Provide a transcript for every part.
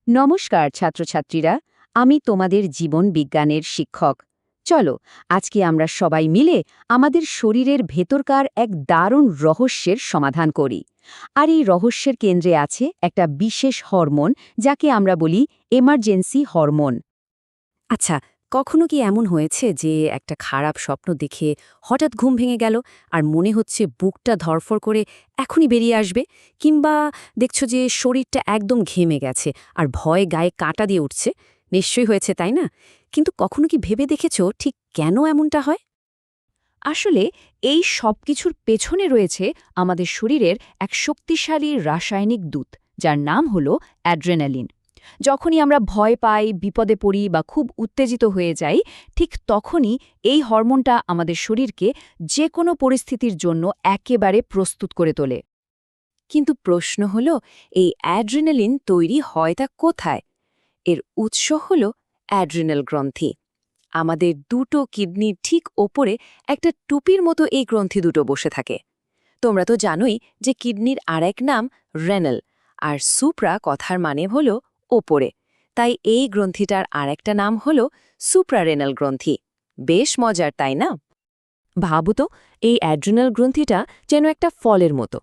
নমস্কার ছাত্রছাত্রীরা, আমি তোমাদের জীবন বিজ্ঞানের শিক্ষক। চলো আজকে আমরা সবাই মিলে আমাদের শরীরের ভেতরকার এক দারুণ রহস্যের সমাধান করি। আর এই রহস্যের কেন্দ্রে আছে একটা বিশেষ হরমোন, যাকে আমরা বলি এমার্জেন্সি হরমোন। আচ্ছা, কখনো কি এমন হয়েছে যে একটা খারাপ স্বপ্ন দেখে হঠাৎ ঘুম ভেঙে গেল আর মনে হচ্ছে বুকটা ধড়ফড় করে এখনই বেরিয়ে আসবে, কিংবা দেখছো যে শরীরটা একদম ঘেমে গেছে আর ভয়ে গায়ে কাঁটা দিয়ে উঠছে? নিশ্চয়ই হয়েছে, তাই না? কিন্তু কখনো কি ভেবে দেখেছো ঠিক কেন এমনটা হয়? আসলে এই সব কিছুর পেছনে রয়েছে আমাদের শরীরের এক শক্তিশালী রাসায়নিক দূত, যার নাম হলো অ্যাড্রেনালিন। যখনই আমরা ভয় পাই, বিপদে পড়ি বা খুব উত্তেজিত হয়ে যাই, ঠিক তখনই এই হরমোনটা আমাদের শরীরকে যে কোনো পরিস্থিতির জন্য একেবারে প্রস্তুত করে তোলে। কিন্তু প্রশ্ন হলো, এই অ্যাড্রিনালিন তৈরি হয় তা কোথায়? এর উৎস হল অ্যাড্রিনাল গ্রন্থি। আমাদের দুটো কিডনির ঠিক ওপরে একটা টুপির মতো এই গ্রন্থি দুটো বসে থাকে। তোমরা তো জানোই যে কিডনির আরেক নাম রেনাল, আর সুপ্রা কথার মানে হল ওপরে। তাই এই গ্রন্থিটার আরেকটা নাম হল সুপ্রারেনাল গ্রন্থি। বেশ মজার, তাই না? ভাবো তো, এই অ্যাড্রিনাল গ্রন্থিটা যেন একটা ফলের মতো।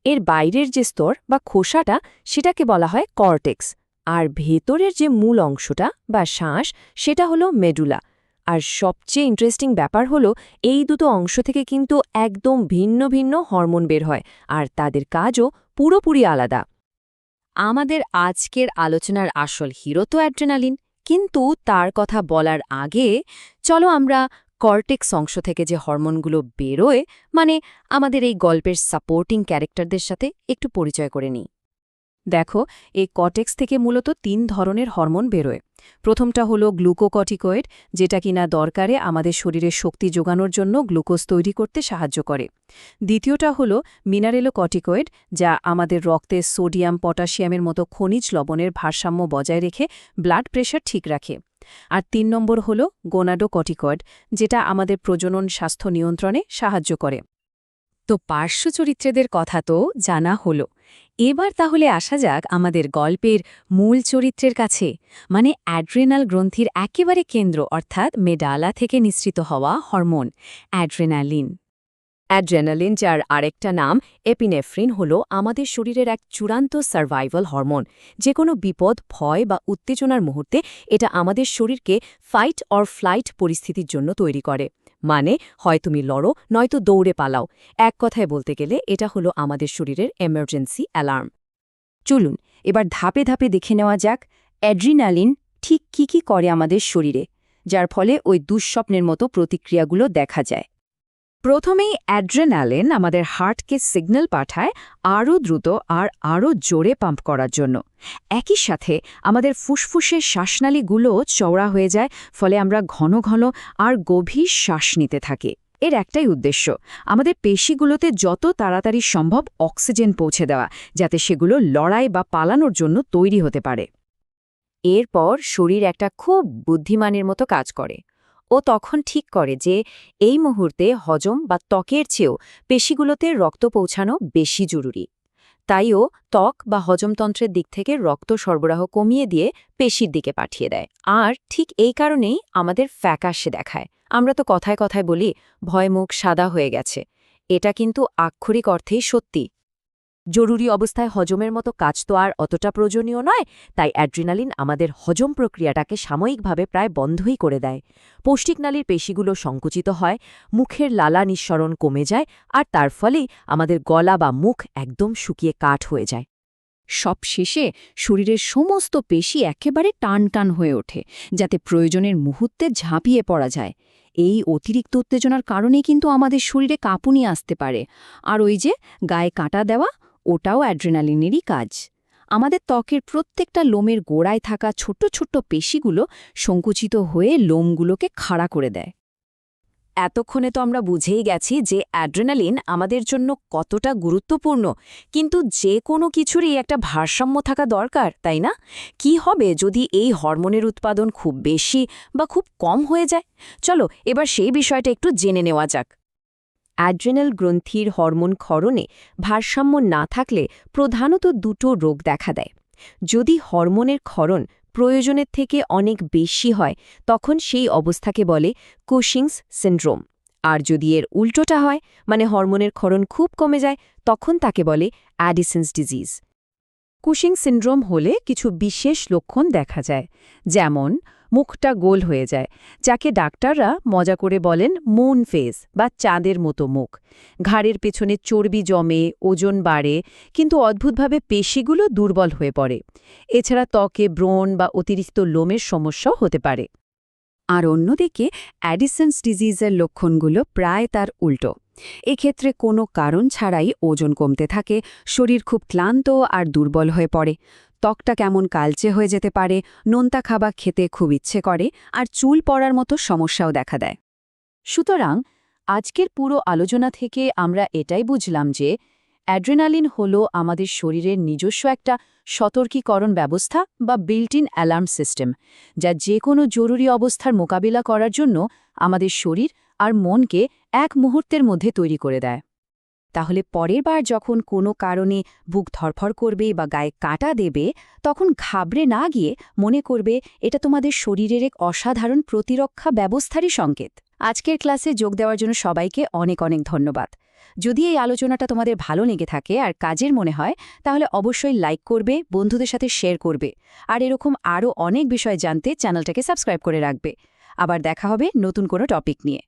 এর বাইরের যে স্তর বা খোসাটা, সেটাকে বলা হয় কর্টেক্স, আর ভেতরের যে মূল অংশটা বা শ্বাস, সেটা হলো মেডুলা। আর সবচেয়ে ইন্টারেস্টিং ব্যাপার হলো, এই দুটো অংশ থেকে কিন্তু একদম ভিন্ন ভিন্ন হরমোন বের হয়, আর তাদের কাজও পুরোপুরি আলাদা। আমাদের আজকের আলোচনার আসল হিরো তো অ্যাড্রেনালিন, কিন্তু তার কথা বলার আগে চলো আমরা কর্টেক্স অংশ থেকে যে হরমোনগুলো বেরোয়, মানে আমাদের এই গল্পের সাপোর্টিং ক্যারেক্টারদের সাথে একটু পরিচয় করে নিই। দেখো, এই কর্টেক্স থেকে মূলত ৩ ধরনের হরমোন বেরোয়। প্রথমটা হলো গ্লুকোকর্টিকয়েড, যেটা কিনা দরকারে আমাদের শরীরে শক্তি যোগানোর জন্য গ্লুকোজ তৈরি করতে সাহায্য করে। দ্বিতীয়টা হলো মিনারেলোকর্টিকয়েড, যা আমাদের রক্তে সোডিয়াম, পটাশিয়ামের মতো খনিজ লবণের ভারসাম্য বজায় রেখে ব্লাড প্রেশার ঠিক রাখে। আর ৩ নম্বর হলো গোনাডোকর্টিকয়েড, যেটা আমাদের প্রজনন স্বাস্থ্য নিয়ন্ত্রণে সাহায্য করে। তো পার্শ্ব চরিত্রদের কথা তো জানা হলো, এবার তাহলে আসা যাক আমাদের গল্পের মূল চরিত্রের কাছে, মানে অ্যাড্রেনাল গ্রন্থির একেবারে কেন্দ্র অর্থাৎ মেডালা থেকে নিঃসৃত হওয়া হরমোন অ্যাড্রেনালিন। অ্যাড্রেনালিন, যার আরেকটা নাম এপিনেফ্রিন, হল আমাদের শরীরের এক চূড়ান্ত সার্ভাইভাল হরমোন। যে কোনো বিপদ, ভয় বা উত্তেজনার মুহূর্তে এটা আমাদের শরীরকে ফাইট অর ফ্লাইট পরিস্থিতির জন্য তৈরি করে। মানে, হয় তুমি লড়ো, নয়তো দৌড়ে পালাও। এক কথায় বলতে গেলে এটা হলো আমাদের শরীরের এমার্জেন্সি অ্যালার্ম। চলুন এবার ধাপে ধাপে দেখে নেওয়া যাক অ্যাড্রিনালিন ঠিক কি করে আমাদের শরীরে, যার ফলে ওই দুঃস্বপ্নের মতো প্রতিক্রিয়াগুলো দেখা যায়। প্রথমেই অ্যাড্রেনালিন আমাদের হার্টকে সিগন্যাল পাঠায় আরও দ্রুত আর আরও জোরে পাম্প করার জন্য। একই সাথে আমাদের ফুসফুসের শ্বাসনালীগুলো চওড়া হয়ে যায়, ফলে আমরা ঘন ঘন আর গভীর শ্বাস নিতে থাকি। এর একটাই উদ্দেশ্য, আমাদের পেশিগুলোতে যত তাড়াতাড়ি সম্ভব অক্সিজেন পৌঁছে দেওয়া, যাতে সেগুলো লড়াই বা পালানোর জন্য তৈরি হতে পারে। এরপর শরীর একটা খুব বুদ্ধিমানের মতো কাজ করে। ও তখন ঠিক করে যে এই মুহূর্তে হজম বা ত্বকের চেয়েও পেশিগুলোতে রক্ত পৌঁছানো বেশি জরুরি। তাইও ত্বক বা হজমতন্ত্রের দিক থেকে রক্ত সরবরাহ কমিয়ে দিয়ে পেশির দিকে পাঠিয়ে দেয়। আর ঠিক এই কারণেই আমাদের ফ্যাকাশে দেখায়। আমরা তো কথায় কথায় বলি, ভয় মুখ সাদা হয়ে গেছে। এটা কিন্তু আক্ষরিক অর্থেই সত্যি। জরুরি অবস্থায় হজমের মতো কাজ তো আর অতটা প্রয়োজনীয় নয়, তাই অ্যাড্রিনালিন আমাদের হজম প্রক্রিয়াটাকে সাময়িকভাবে প্রায় বন্ধই করে দেয়। পৌষ্টিকনালীর পেশিগুলো সংকুচিত হয়, মুখের লালা নিঃসরণ কমে যায়, আর তার ফলেই আমাদের গলা বা মুখ একদম শুকিয়ে কাঠ হয়ে যায়। সবশেষে শরীরের সমস্ত পেশি একেবারে টান টান হয়ে ওঠে, যাতে প্রয়োজনের মুহূর্তে ঝাঁপিয়ে পড়া যায়। এই অতিরিক্ত উত্তেজনার কারণেই কিন্তু আমাদের শরীরে কাঁপুনি আসতে পারে, আর ওই যে গায়ে কাঁটা দেওয়া, ওটাও অ্যাড্রেনালিনেরই কাজ। আমাদের ত্বকের প্রত্যেকটা লোমের গোড়ায় থাকা ছোট্ট ছোট্ট পেশিগুলো সংকুচিত হয়ে লোমগুলোকে খাড়া করে দেয়। এতক্ষণে তো আমরা বুঝেই গেছি যে অ্যাড্রেনালিন আমাদের জন্য কতটা গুরুত্বপূর্ণ, কিন্তু যে কোনো কিছুরই একটা ভারসাম্য থাকা দরকার, তাই না? কি হবে যদি এই হরমোনের উৎপাদন খুব বেশি বা খুব কম হয়ে যায়? চলো এবার সেই বিষয়টা একটু জেনে নেওয়া যাক। অ্যাড্রেনাল গ্রন্থির হরমোন ক্ষরণে ভারসাম্য না থাকলে প্রধানত দুটো রোগ দেখা দেয়। যদি হরমোনের ক্ষরণ প্রয়োজনের থেকে অনেক বেশি হয় তখন সেই অবস্থাকে বলে কুশিংস সিনড্রোম। আর যদি এর উল্টোটা হয়, মানে হরমোনের ক্ষরণ খুব কমে যায়, তখন তাকে বলে অ্যাডিসন্স ডিজিজ। কুশিং সিনড্রোম হলে কিছু বিশেষ লক্ষণ দেখা যায়, যেমন মুখটা গোল হয়ে যায়, যাকে ডাক্তাররা মজা করে বলেন মুন ফেস বা চাঁদের মতো মুখ। ঘাড়ের পেছনে চর্বি জমে, ওজন বাড়ে, কিন্তু অদ্ভুতভাবে পেশিগুলো দুর্বল হয়ে পড়ে। এছাড়া ত্বকে ব্রণ বা অতিরিক্ত লোমের সমস্যাও হতে পারে। আর অন্যদিকে অ্যাডিসন্স ডিজিজের লক্ষণগুলো প্রায় তার উল্টো। এক্ষেত্রে কোনো কারণ ছাড়াই ওজন কমতে থাকে, শরীর খুব ক্লান্ত আর দুর্বল হয়ে পড়ে, ত্বকটা কেমন কালচে হয়ে যেতে পারে, নোনতা খাবার খেতে খুব ইচ্ছে করে, আর চুল পড়ার মতো সমস্যাও দেখা দেয়। সুতরাং আজকের পুরো আলোচনা থেকে আমরা এটাই বুঝলাম যে অ্যাড্রেনালিন হল আমাদের শরীরের নিজস্ব একটা সতর্কীকরণ ব্যবস্থা বা বিল্ট ইন অ্যালার্ম সিস্টেম, যা যে কোনো জরুরি অবস্থার মোকাবিলা করার জন্য আমাদের শরীর আর মনকে এক মুহূর্তের মধ্যে তৈরি করে দেয়। তাহলে পরের বার যখন কোনো কারণে বুক ধরফর করবে বা গায়ে কাঁটা দেবে, তখন ঘাবড়ে না গিয়ে মনে করবে এটা তোমাদের শরীরের এক অসাধারণ প্রতিরক্ষা ব্যবস্থারই সংকেত। আজকের ক্লাসে যোগ দেওয়ার জন্য সবাইকে অনেক অনেক ধন্যবাদ। যদি এই আলোচনাটা তোমাদের ভালো লেগে থাকে আর কাজের মনে হয়, তাহলে অবশ্যই লাইক করবে, বন্ধুদের সাথে শেয়ার করবে, আর এরকম আরও অনেক বিষয় জানতে চ্যানেলটাকে সাবস্ক্রাইব করে রাখবে। আবার দেখা হবে নতুন কোনো টপিক নিয়ে।